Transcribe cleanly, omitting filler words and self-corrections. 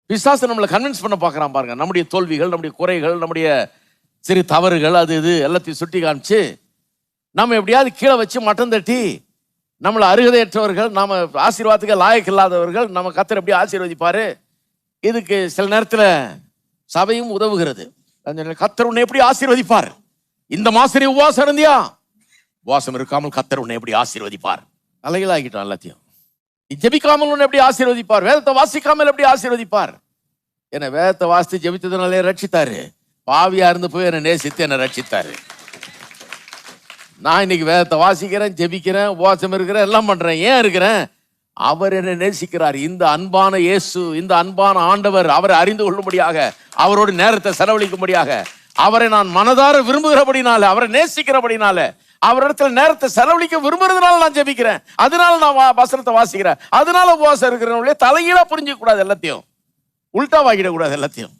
பிசாசு நம்மளை கன்வின்ஸ் பண்ண பார்க்குறான் பாருங்க. நம்முடைய தோல்விகள், நம்முடைய குறைகள், நம்முடைய சிறு தவறுகள், அது இது எல்லாத்தையும் சுட்டி காமிச்சு நம்ம எப்படியாவது கீழே வச்சு மட்டம் தட்டி நம்மளை அருகதையற்றவர்கள், நாம ஆசீர்வாதத்துக்கு லாயக்கு இல்லாதவர்கள், நம்ம கர்த்தர் எப்படி ஆசீர்வதிப்பாரு. இதுக்கு சில நேரத்தில் சபையும் உதவுகிறது. கர்த்தர் உன்னை எப்படி ஆசீர்வதிப்பார்? இந்த மாசம் நீ உபவாசம் இருந்தியா? உபவாசம் இருக்காமல் கர்த்தர் உன்னை எப்படி ஆசீர்வதிப்பார்? அலைகளாகிட்டோம் எல்லாத்தையும். ஜெபிக்காமல் உன்னை எப்படி ஆசீர்வதிப்பார்? வேதத்தை வாசிக்காமல் எப்படி ஆசீர்வதிப்பார்? என்னை வேதத்தை வாசித்து ஜெபித்ததுனாலே ரட்சித்தாரு. பாவியா இருந்து போய் என்னை நேசித்து என்னை ரட்சித்தாரு. நான் இன்னைக்கு வேதத்தை வாசிக்கிறேன், ஜெபிக்கிறேன், உபவாசம் இருக்கிறேன், எல்லாம் பண்றேன். ஏன் இருக்கிறேன்? அவர் என்னை நேசிக்கிறார். இந்த அன்பான இயேசு, இந்த அன்பான ஆண்டவர், அவரை அறிந்து கொள்ளும்படியாக, அவரோட நேரத்தை செலவழிக்கும்படியாக, அவரை நான் மனதார விரும்புகிறபடினால, அவரை நேசிக்கிறபடினால, அவரிடத்துல நேரத்தை செலவழிக்க விரும்புறதுனால நான் ஜெபிக்கிறேன். அதனால நான் வசனத்தை வாசிக்கிறேன். அதனால உபவாசம் இருக்கிறேன். தலைகீழா புரிஞ்சிக்க கூடாது, எல்லாத்தையும் உல்டா வாங்கிடக்கூடாது எல்லாத்தையும்.